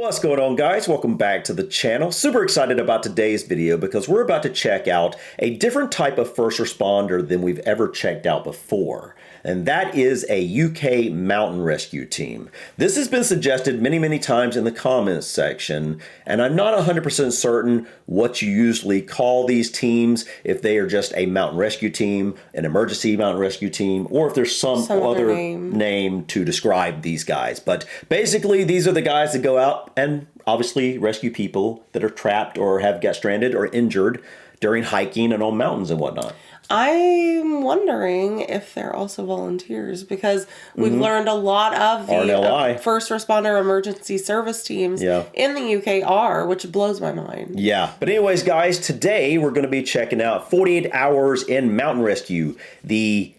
What's going on, guys? Welcome back to the channel. Super excited about today's video because we're about to check out a different type of first responder than we've ever checked out before. And that is a UK mountain rescue team. This has been suggested many times in the comments section, and I'm not 100% certain what you usually call these teams, if they are just a mountain rescue team, an emergency mountain rescue team, or if there's some other name to describe these guys. But basically, these are the guys that go out and obviously rescue people that are trapped or have got stranded or injured during hiking and on mountains and whatnot. I'm wondering if they're also volunteers, because we've learned a lot of the first responder emergency service teams in the UK are, which blows my mind. Yeah. But anyways, guys, today we're going to be checking out 48 Hours in Mountain Rescue, the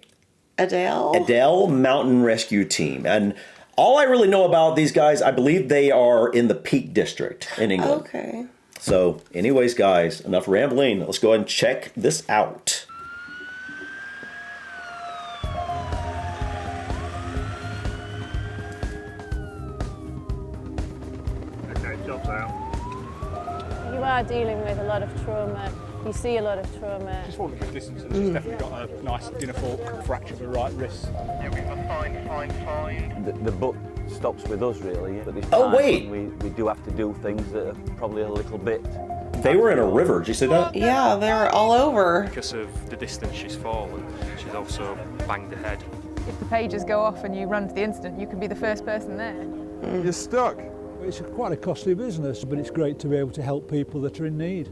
Adele Mountain Rescue Team. And all I really know about these guys, I believe they are in the Peak District in England. Okay. So anyways, guys, enough rambling. Let's go ahead and check this out. You are dealing with a lot of trauma. You see a lot of trauma. She's fallen a good distance and she's definitely got a nice dinner fork fracture of the right wrist. Yeah, we've got fine. The book stops with us, really. But this time we do have to do things that are probably a little bit... They were in a river, did you see that? Yeah, they're all over. Because of the distance she's fallen, she's also banged her head. If the pages go off and you run to the incident, you can be the first person there. You're stuck. It's quite a costly business, but it's great to be able to help people that are in need.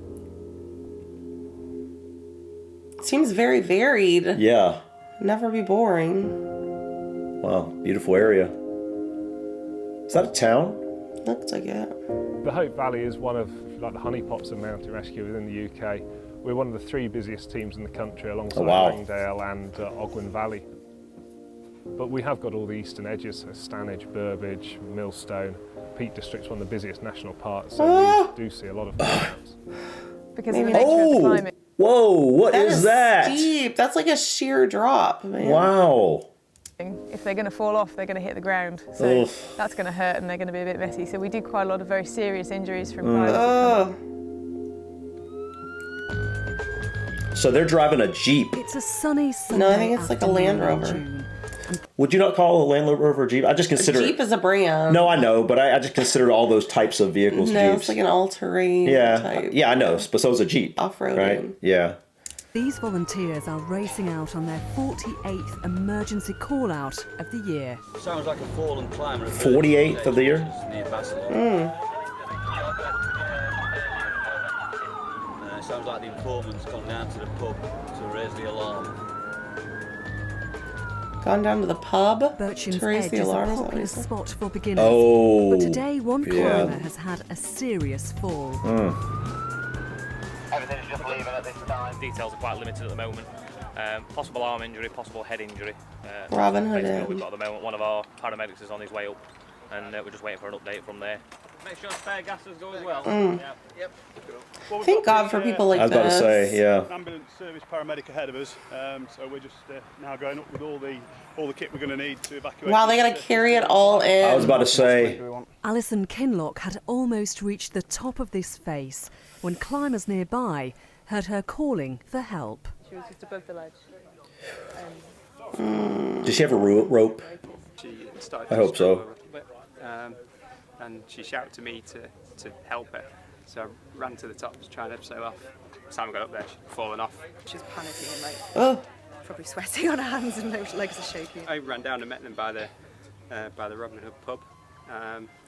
Seems very varied. Yeah. Never be boring. Wow, beautiful area. Is that a town? Looks like it. The Hope Valley is one of the honeypots of mountain rescue within the UK. We're one of the 3 busiest teams in the country, alongside Langdale and Ogwen Valley. But we have got all the eastern edges, so Stanage, Burbage, Millstone. Peak District's one of the busiest national parks, so we do see a lot of callouts. Because of the nature of the climate. Whoa, what is that? Steep. That's like a sheer drop, man. Wow. If they're going to fall off, they're going to hit the ground. So that's going to hurt and they're going to be a bit messy. So we do quite a lot of very serious injuries from pilots. So they're driving a Jeep. It's a sunny Sunday. No, I think it's like a Land Rover. Would you not call a Land Rover a Jeep? I just consider Jeep is a brand. No, I know, but I just consider all those types of vehicles No, Jeeps. it's like an all-terrain type. Yeah, I know, but so is a Jeep. Off-roading. Right? Yeah. These volunteers are racing out on their 48th emergency call-out of the year. Sounds like a fallen climber. 48th of the year? Near sounds like the informant's gone down to the pub to raise the alarm. Gone down to the pub Bircham's to raise Edge the alarm? is a popular spot for beginners. But today, one climber has had a serious fall. Everything's just leaving at this time. Details are quite limited at the moment. Possible arm injury, possible head injury. Robin Hood. We've got at the moment one of our paramedics is on his way up, and we're just waiting for an update from there. Make sure spare gases go as well. Yep. Well, thank God for people like this. I was about to say, yeah. Ambulance service paramedic ahead of us, so we're just now going up with all the kit we're going to need to evacuate. Wow, they got to carry it all in. I was about to say. Alison Kinlock had almost reached the top of this face when climbers nearby heard her calling for help. She was just above the ledge. Does she have a rope? I hope so. And she shouted to me to help her. So I ran to the top to try and help her off. By the time I got up there, she'd fallen off. She was panicking and probably sweating on her hands and her legs are shaking. I ran down and met them by the Robin Hood pub.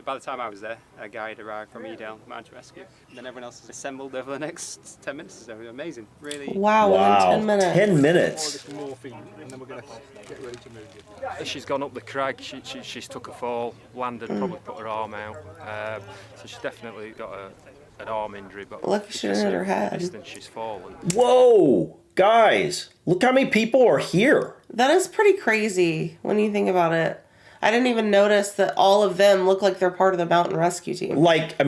By the time I was there, a guy had arrived from Edale Mountain Rescue. And then everyone else has assembled over the next 10 minutes. So amazing, really. Wow, within 10 minutes. 10 minutes. All this morphine, and then we're going to get ready to move you. She's gone up the crag, she's took a fall, landed, probably put her arm out. So she's definitely got an arm injury, but lucky she didn't hit her head. Distance she's fallen. Whoa, guys, look how many people are here. That is pretty crazy when you think about it. I didn't even notice that all of them look like they're part of the mountain rescue team. Like, I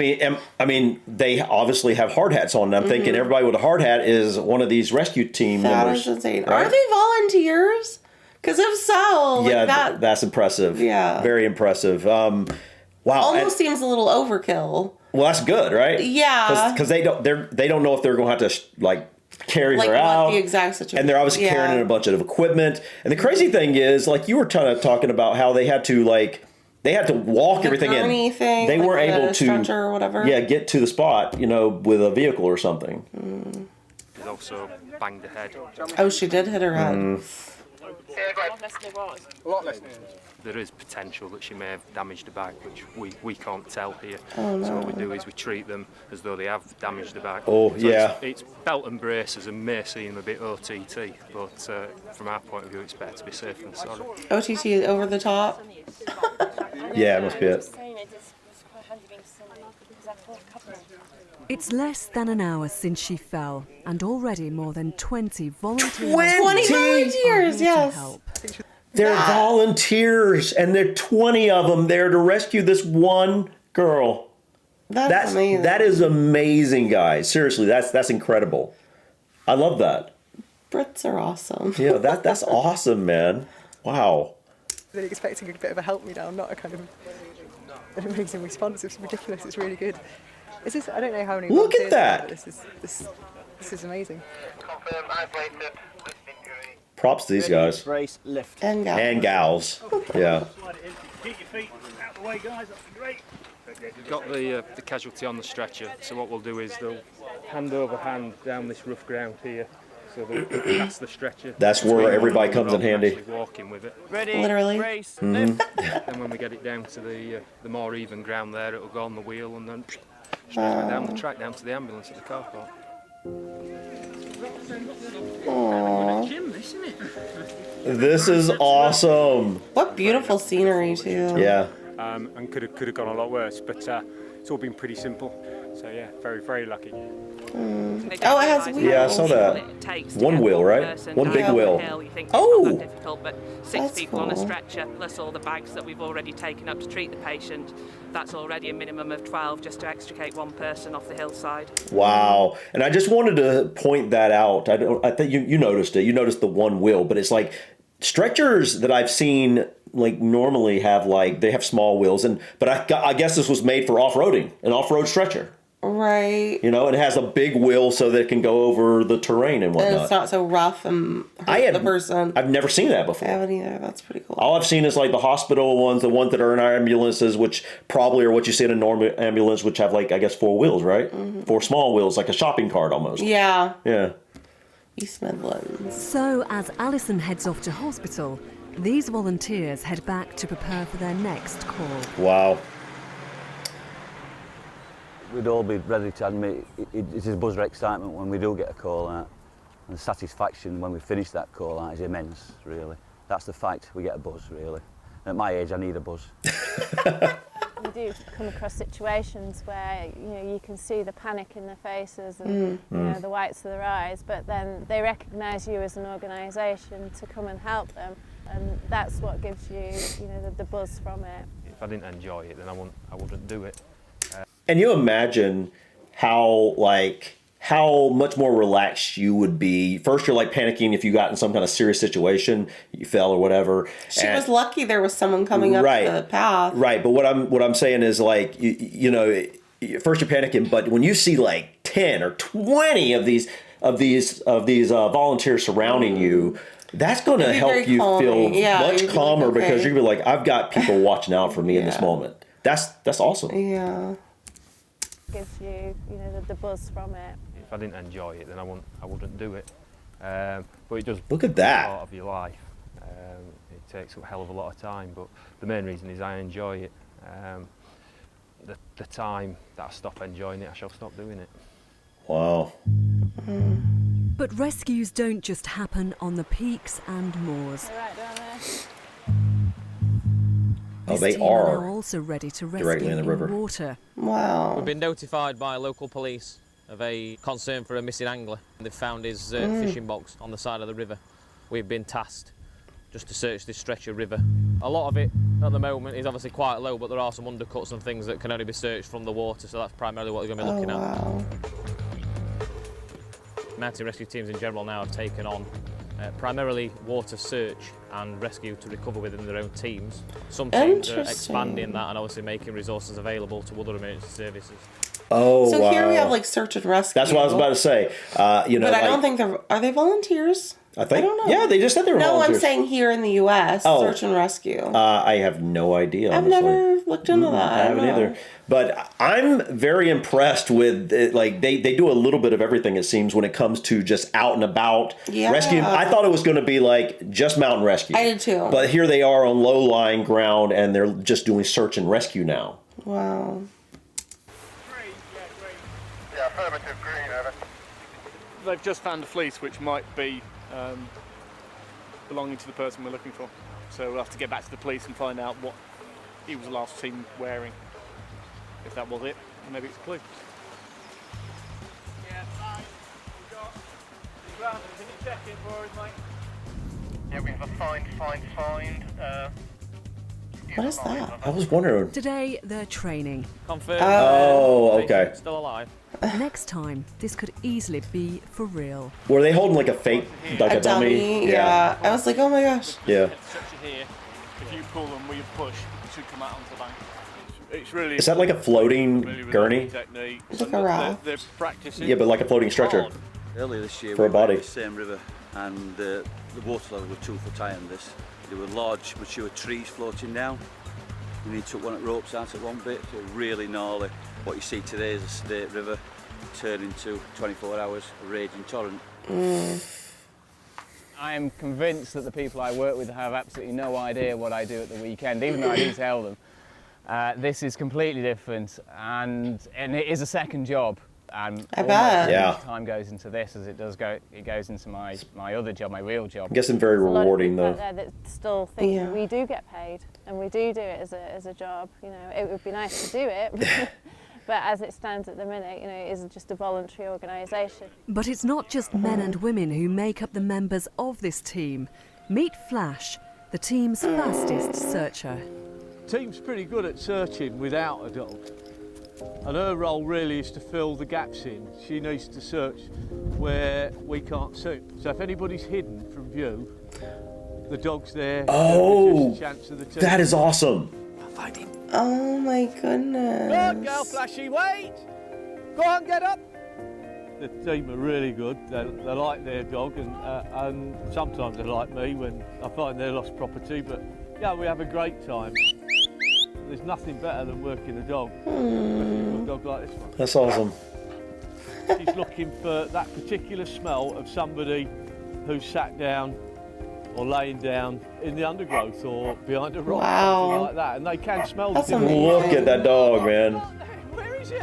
mean, they obviously have hard hats on. I'm thinking everybody with a hard hat is one of these rescue team members. That is insane. Right? Are they volunteers? Because if so, yeah, that's impressive. Yeah, very impressive. Wow. Almost seems a little overkill. Well, that's good, right? Yeah. Because they don't know if they're going to have to carry her out. The exact situation. And they're obviously carrying in a bunch of equipment. And the crazy thing is, you were kind of talking about how they had to walk everything in. They weren't able to stretcher or whatever. Yeah, get to the spot, with a vehicle or something. She's also banged her head. Oh, she did hit her head. A lot less. There is potential that she may have damaged the back, which we can't tell here. Oh, no. So what we do is we treat them as though they have damaged the back. Oh, so yeah. It's belt and braces and may seem a bit OTT, but from our point of view, it's better to be safe than sorry. OTT over the top? Yeah, it must be it. It's less than an hour since she fell, and already more than 20 volunteers. 20 volunteers, yes. Help. They're volunteers, and there are 20 of them there to rescue this one girl. That's amazing. That is amazing, guys. Seriously, that's incredible. I love that. Brits are awesome. Yeah, that's awesome, man. Wow. Really expecting a bit of a help me down, not a kind of an amazing response. It's ridiculous. It's really good. I don't know how many. Look at that. This is amazing. Props to these guys. Brace, lift. And gals. Yeah. Keep your feet out of the way, guys. That's great. We've got the casualty on the stretcher, so what we'll do is they'll hand over hand down this rough ground here. So that's the stretcher. That's where everybody comes in handy. Walking with it. Ready, literally. Brace, then when we get it down to the more even ground there, it'll go on the wheel and then straight down the track down to the ambulance at the car park. This is awesome. What beautiful scenery too. Yeah. And could have gone a lot worse, but it's all been pretty simple. So yeah, very, very lucky. Oh, it has wheels. Yeah, I saw that. One wheel, right? One big wheel. Oh! Difficult, but six That's people on a cool. stretcher, plus all the bags that we've already taken up to treat the patient. That's already a minimum of 12 just to extricate one person off the hillside. Wow. And I just wanted to point that out. I think you noticed it. You noticed the one wheel, but it's like stretchers that I've seen normally have they have small wheels, but I guess this was made for off-roading, an off-road stretcher. Right. And it has a big wheel so that it can go over the terrain and whatnot. And it's not so rough and hurt the person. I've never seen that before. I haven't either. That's pretty cool. All I've seen is the hospital ones, the ones that are in our ambulances, which probably are what you see in a normal ambulance, which have I guess 4 wheels, right? Mm-hmm. 4 small wheels, like a shopping cart almost. Yeah. Yeah. East Midlands. So as Alison heads off to hospital, these volunteers head back to prepare for their next call. Wow. We'd all be ready to admit it's a buzz of excitement when we do get a call out. And the satisfaction when we finish that call out is immense, really. That's the fact, we get a buzz, really. And at my age, I need a buzz. You do come across situations where you can see the panic in their faces and the whites of their eyes, but then they recognise you as an organisation to come and help them, and that's what gives you the buzz from it. If I didn't enjoy it, then I wouldn't do it. And you imagine how much more relaxed you would be. First, you're panicking if you got in some kind of serious situation, you fell or whatever. She was lucky there was someone coming up the path. Right, but what I'm saying is first you're panicking, but when you see 10 or 20 of these volunteers surrounding you, that's going to help you feel much calmer because you're going to be I've got people watching out for me in this moment. That's awesome. Yeah. Gives you the buzz from it. If I didn't enjoy it, then I wouldn't do it. But it does. Look at that. Part of your life. It takes a hell of a lot of time, but the main reason is I enjoy it. The time that I stop enjoying it, I shall stop doing it. Wow. But rescues don't just happen on the peaks and moors. Right down there. Oh, This they team are now also ready to rescue directly in the river. water. Wow. We've been notified by local police of a concern for a missing angler. They've found his fishing box on the side of the river. We've been tasked just to search this stretch of river. A lot of it at the moment is obviously quite low, but there are some undercuts and things that can only be searched from the water, so that's primarily what they're going to be looking at. Wow. Mountain rescue teams in general now have taken on primarily water search and rescue to recover within their own teams. Some teams are expanding that and obviously making resources available to other emergency services. Oh, so wow. here we have like search and rescue. That's what I was about to say. You know, but I don't think are they volunteers? I think. I don't know. Yeah, they just said they were volunteers. No, I'm saying here in the U.S. search and rescue. I have no idea. I've never looked into that. I haven't either. But I'm very impressed with it. Like they do a little bit of everything, it seems, when it comes to just out and about rescue. I thought it was going to be like just mountain rescue. I did too. But here they are on low-lying ground, and they're just doing search and rescue now. Wow. Yeah, affirmative, green, over. They've just found a fleece which might be belonging to the person we're looking for. So we'll have to get back to the police and find out what he was last seen wearing. If that was it, maybe it's a clue. Yeah, fine. We've got ground. Can you check it for us, mate? Yeah, we have a find. What is that? I was wondering. Today they're training. Confirmed. Oh, okay. Still alive. Next time, this could easily be for real. Were they holding like a fake, like a dummy? Yeah. I was like, oh my gosh. Yeah. Here, if you pull them with your push, it should come out onto the bank. It's really. Is that like a floating gurney? It's like a raft. They're practicing. Yeah, but like a floating stretcher. Earlier this year, for a body. We went to the same river, and the water level was 2 foot high on this. There were large, mature trees floating down. We took one at ropes out at one bit, so really gnarly. What you see today is a state river turn into 24 hours a raging torrent. I am convinced that the people I work with have absolutely no idea what I do at the weekend, even though I do tell them. This is completely different, and it is a second job. And I bet. Yeah. Time goes into this as it goes into my other job, my real job. I'm guessing very rewarding though. There's a lot of people out there that still think that we do get paid and we do it as a job. You know, it would be nice to do it, but as it stands at the minute, you know, it is just a voluntary organisation. But it's not just men and women who make up the members of this team. Meet Flash, the team's fastest searcher. The team's pretty good at searching without a dog. And her role really is to fill the gaps in. She needs to search where we can't see. So if anybody's hidden from view, the dog's there. Oh, chance of the team. that is awesome. Find him. Oh my goodness. Go on, girl, Flashy, wait! Go on, get up! The team are really good. They like their dog, and sometimes they like me when I find they're lost property, but yeah, we have a great time. There's nothing better than working a dog, especially a dog like this one. That's awesome. She's looking for that particular smell of somebody who's sat down or laying down in the undergrowth or behind a rock, something like that, and they can smell the different. Look at that dog, man. Where is he?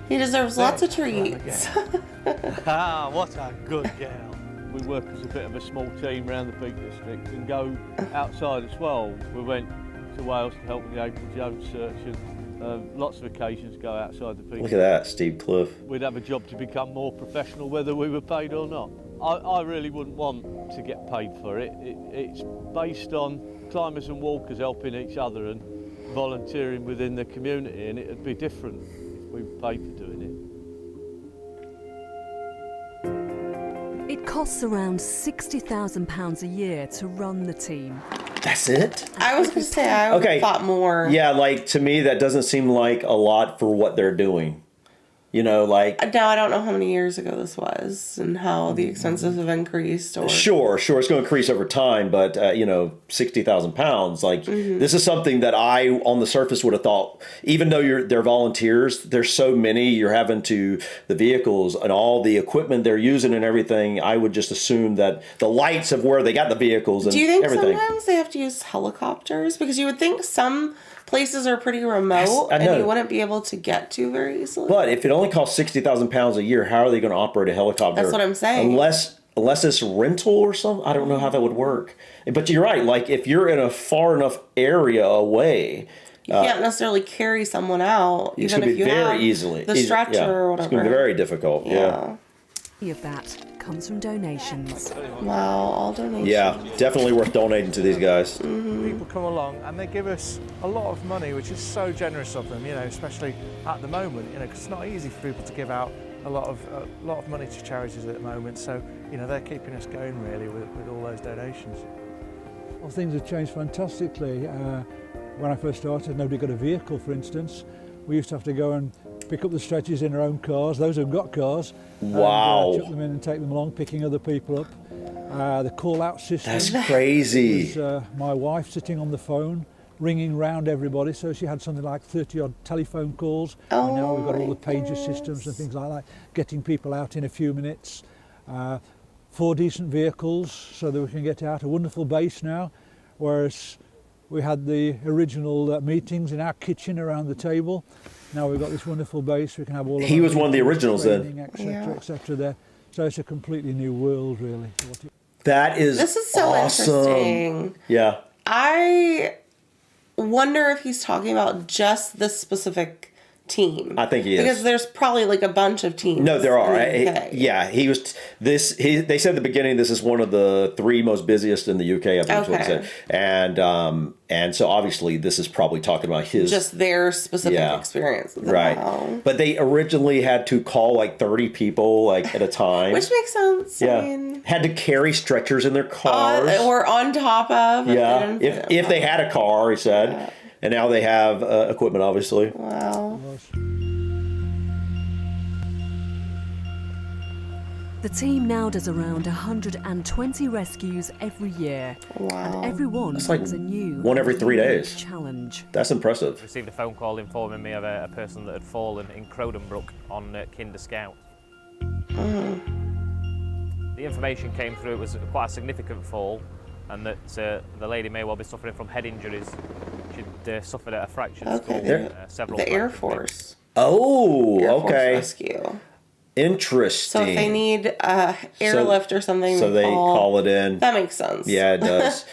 He deserves lots of treats. Ah, what a good girl. We work as a bit of a small team around the Peak District and go outside as well. We went to Wales to help with the April Jones search, and lots of occasions go outside the Peak. Look at that, steep cliff. We'd have a job to become more professional whether we were paid or not. I really wouldn't want to get paid for it. It's based on climbers and walkers helping each other and volunteering within the community, and it'd be different if we were paid for doing it. It costs around £60,000 a year to run the team. That's it? I was going to say, I would have thought more. Yeah, like, to me, that doesn't seem like a lot for what they're doing. You know, like... Now, I don't know how many years ago this was and how the expenses have increased. Or... Sure, it's going to increase over time, but, you know, £60,000, like, this is something that I, on the surface, would have thought, even though they're volunteers, there's so many, you're having to, the vehicles and all the equipment they're using and everything, I would just assume that the lights of where they got the vehicles and everything. Do you think sometimes they have to use helicopters? Because you would think some places are pretty remote and you wouldn't be able to get to very easily. But if it only costs £60,000 a year, how are they going to operate a helicopter? That's what I'm saying. Unless it's rental or something, I don't know how that would work. But you're right. Like if you're in a far enough area away, you can't necessarily carry someone out, even if you have the stretcher or whatever. It's going to be very difficult. Yeah. Of that comes from donations. Wow, all donations. Yeah, definitely worth donating to these guys. People come along and they give us a lot of money, which is so generous of them, you know, especially at the moment, you know, because it's not easy for people to give out a lot of money to charities at the moment. So you know, they're keeping us going really with all those donations. Well, things have changed fantastically. When I first started, nobody got a vehicle, for instance. We used to have to go and pick up the stretchers in our own cars, those who've got cars. Wow. And chuck them in and take them along, picking other people up. The call-out system. That's crazy. It was my wife sitting on the phone, ringing round everybody, so she had something like 30-odd telephone calls. And now we've got all the pager systems and things like that, getting people out in a few minutes. 4 decent vehicles so that we can get out. A wonderful base now, whereas we had the original meetings in our kitchen around the table. Now we've got this wonderful base. We can have all of He was one of the originals then. Etc., etc. there. So it's a completely new world, really. That is This is so awesome. interesting. Yeah. I wonder if he's talking about just this specific team. I think he is. Because there's probably like a bunch of teams. No, there are. in the UK. Yeah, he was this. They said at the beginning this is one of the 3 most busiest in the UK. I think is what he said. And so obviously this is probably talking about his just their specific experience. Right. Wow. But they originally had to call like 30 people like at a time. Which makes sense. Yeah. I mean, had to carry stretchers in their cars. or on top of. Yeah. If they had a car, he said. Yeah. And now they have equipment, obviously. Wow. The team now does around 120 rescues every year. Wow. And everyone That's like brings a new one every 3 days. challenge. That's impressive. Received a phone call informing me of a person that had fallen in Crowdenbrook on Kinder Scout. The information came through, it was quite a significant fall, and that the lady may well be suffering from head injuries. She'd suffered a fractured skull, several the Air fractures. Force. Oh, Air Force okay. rescue. Interesting. So if they need airlift or something, so they call it in. That makes sense. Yeah, it does.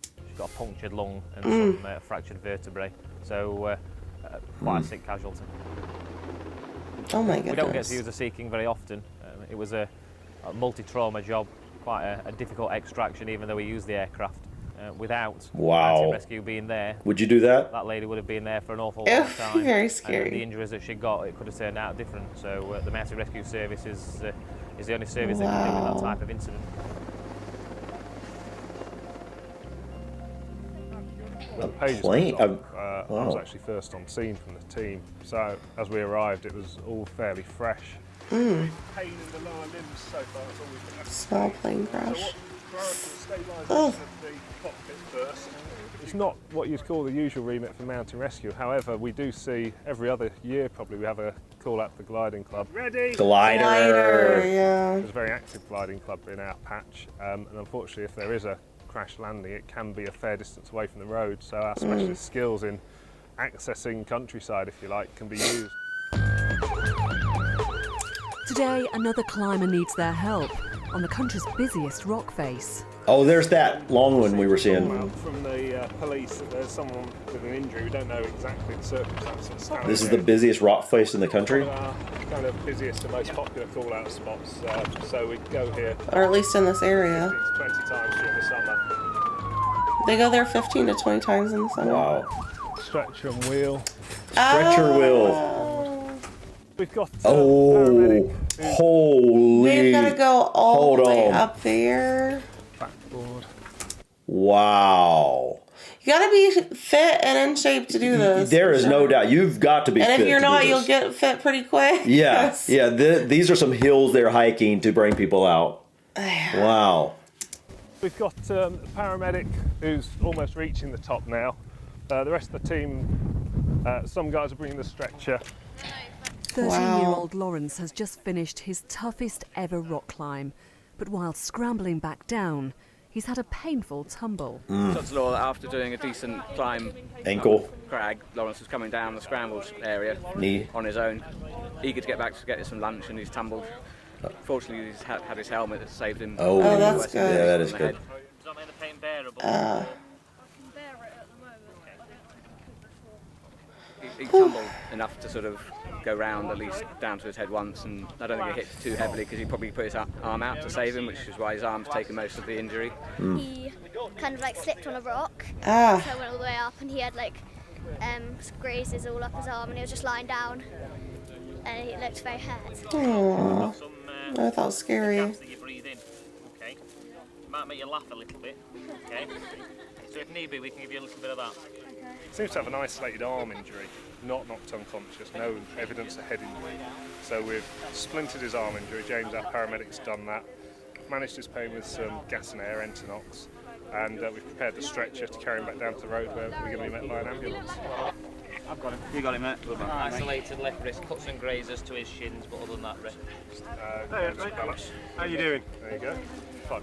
She's got a punctured lung and some fractured vertebrae, so quite a sick casualty. Oh my goodness. We don't get to use the Sea King very often. It was a multi-trauma job, quite a difficult extraction, even though we used the aircraft. Without Wow. rescue being there, Would you do that? That lady would have been there for an awful long time. Very scary. The injuries that she got, it could have turned out different. So the Mountain Rescue Service is the only service that can deal with that type of incident. When the pages went off, I was actually first on scene from the team. So as we arrived, it was all fairly fresh. Mm. Pain in the lower limbs so far is all we've been. Small plane crash. It's not what you'd call the usual remit for mountain rescue. However, we do see every other year probably we have a call out to the gliding club. Ready? Glider. Yeah. There's a very active gliding club in our patch, and unfortunately, if there is a crash landing, it can be a fair distance away from the road. So our specialist skills in accessing countryside, if you like, can be used. Today, another climber needs their help on the country's busiest rock face. Oh, there's that long one we were seeing. From the police that there's someone with an injury. We don't know exactly the circumstances. This is the busiest rock face in the country? One of our kind of busiest and most popular call-out spots. So we go here. Or at least in this area. 20 times during the summer. They go there 15 to 20 times in the summer. Wow. Stretcher and wheel. Stretcher wheel. We've got holy. They've got to go all the way on. up there. Backboard. Wow. You got to be fit and in shape to do this. There is no doubt. You've got to be fit. And if you're to do not, this. you'll get fit pretty quick. Yeah. Yeah. These are some hills they're hiking to bring people out. Wow. We've got a paramedic who's almost reaching the top now. The rest of the team, some guys are bringing the stretcher. 13-year-old Lawrence has just finished his toughest ever rock climb, but while scrambling back down, he's had a painful tumble. Shots law that after doing a decent climb, ankle crag, Lawrence was coming down the scrambles area knee on his own, eager to get back to get some lunch, and he's tumbled. Fortunately, he's had his helmet that saved him. Oh, that's good. Yeah, that is good. He tumbled enough to sort of go round at least down to his head once, and I don't think it hit too heavily because he probably put his arm out to save him, which is why his arm's taken most of the injury. He kind of like slipped on a rock, so I went all the way up, and he had like grazes all up his arm, and he was just lying down, and it looked very hurt. Aww. I thought it was scary. That you breathe in. Okay. It might make you laugh a little bit. Okay. So if need be, we can give you a little bit of that. Seems to have an isolated arm injury, not knocked unconscious, no evidence of head injury. So we've splintered his arm injury. James, our paramedic's done that. Managed his pain with some gas and air, Entonox, and we've prepared the stretcher to carry him back down to the road where we're going to be met by an ambulance. I've got him. You got him, mate. Isolated left wrist, cuts and grazes to his shins, but other than that, rest. Hey, mate. How you doing? There you go.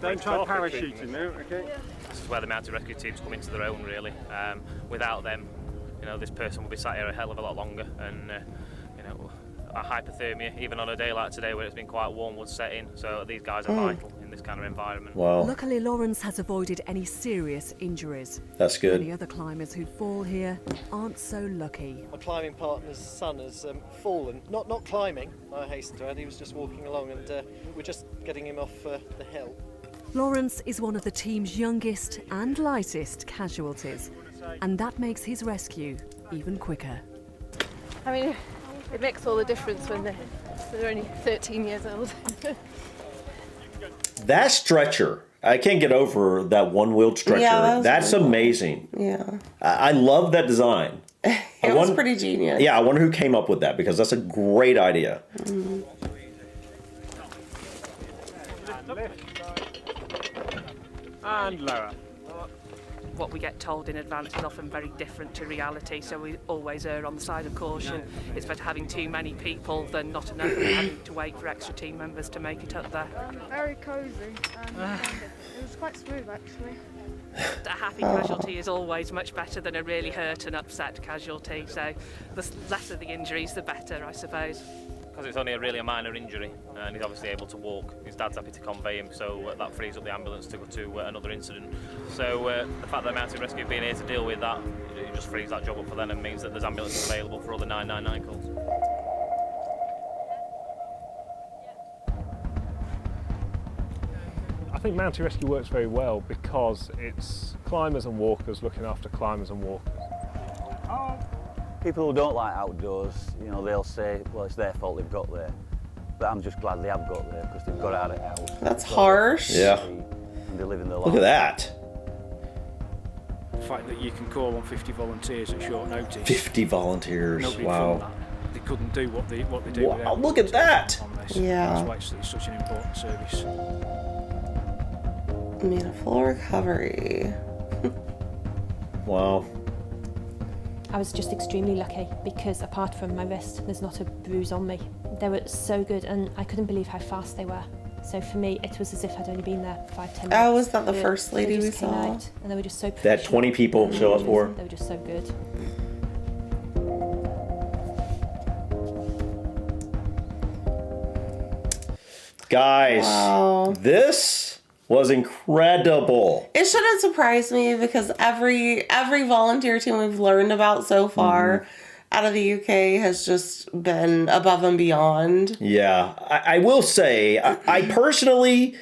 Don't try parachuting now, okay? This is where the mounted rescue teams come into their own, really. Without them, you know, this person will be sat here a hell of a lot longer, and you know, a hypothermia, even on a day like today where it's been quite warm, would set in. So these guys are vital in this kind of environment. Wow. Luckily, Lawrence has avoided any serious injuries. That's good. Many other climbers who fall here aren't so lucky. My climbing partner's son has fallen. Not climbing, I hasten to add. He was just walking along, and we're just getting him off the hill. Lawrence is one of the team's youngest and lightest casualties, and that makes his rescue even quicker. I mean, it makes all the difference when they're only 13 years old. That stretcher, I can't get over that one-wheeled stretcher. Yeah, that's really amazing. Cool. Yeah. I love that design. It was pretty genius. Yeah, I wonder who came up with that, because that's a great idea. Mm. And lower. What we get told in advance is often very different to reality, so we always err on the side of caution. It's better having too many people than not enough and having to wait for extra team members to make it up there. Very cosy, and it was quite smooth actually. A happy casualty is always much better than a really hurt and upset casualty, so the lesser the injuries, the better, I suppose. Because it's only a minor injury, and he's obviously able to walk. His dad's happy to convey him, so that frees up the ambulance to go to another incident. So the fact that the mounted rescue being here to deal with that, it just frees that job up for them and means that there's ambulances available for other 999 calls. I think mounted rescue works very well because it's climbers and walkers looking after climbers and walkers. People who don't like outdoors, you know, they'll say, well, it's their fault they've got there. But I'm just glad they have got there because they've got out of the house. That's harsh. Yeah. And they live in their life. Look at that. The fact that you can call on 50 volunteers at short notice. 50 volunteers. Nobody Wow. thought that. They couldn't do what they do. Wow, look at that. On this. Yeah. That's why it's such an important service. I mean, a full recovery. Wow. I was just extremely lucky because apart from my wrist, there's not a bruise on me. They were so good and I couldn't believe how fast they were. So for me, it was as if I'd only been there 5-10 minutes. Oh, was that the first lady we saw? Out and they were just so That professional. 20 people show up for. They were just so good. Guys, Wow. this was incredible. It shouldn't surprise me because every volunteer team we've learned about so far out of the UK has just been above and beyond. Yeah, I will say, I personally,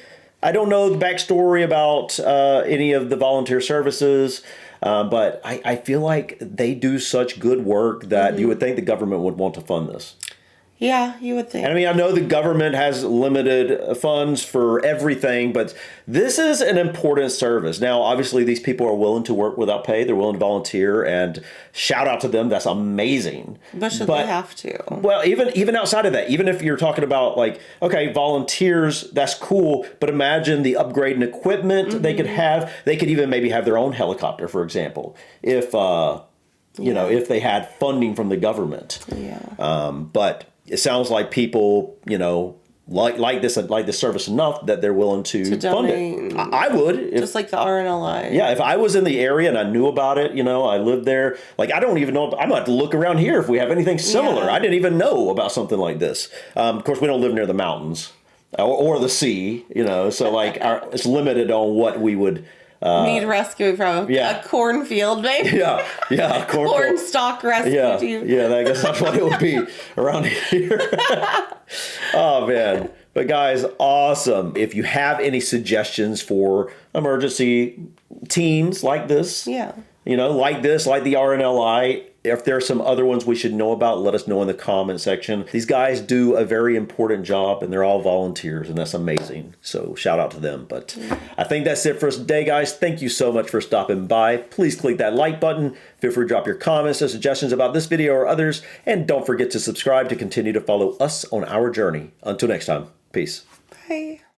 I don't know the backstory about any of the volunteer services, but I feel like they do such good work that you would think the government would want to fund this. Yeah, you would think. And I mean, I know the government has limited funds for everything, but this is an important service. Now, obviously, these people are willing to work without pay. They're willing to volunteer, and shout out to them. That's amazing. But should they have to? Well, even outside of that, even if you're talking about like, okay, volunteers, that's cool, but imagine the upgrade in equipment they could have. They could even maybe have their own helicopter, for example, if you know, if they had funding from the government. Yeah. But it sounds like people, you know, like this service enough that they're willing to fund it. I would. Just like the RNLI. Yeah, if I was in the area and I knew about it, you know, I lived there. Like, I don't even know. I might have to look around here if we have anything similar. Yeah. I didn't even know about something like this. Of course, we don't live near the mountains or the sea, you know, so like it's limited on what we would need rescuing from a cornfield, maybe. Yeah, corn stalk rescue team. Yeah, I guess that's what it would be around here. Oh, man. But guys, awesome. If you have any suggestions for emergency teams like this, you know, like this, like the RNLI, If there are some other ones we should know about, let us know in the comment section. These guys do a very important job, and they're all volunteers, and that's amazing. So shout out to them. But I think that's it for us today, guys. Thank you so much for stopping by. Please click that like button. Feel free to drop your comments and suggestions about this video or others. And don't forget to subscribe to continue to follow us on our journey. Until next time, peace. Bye.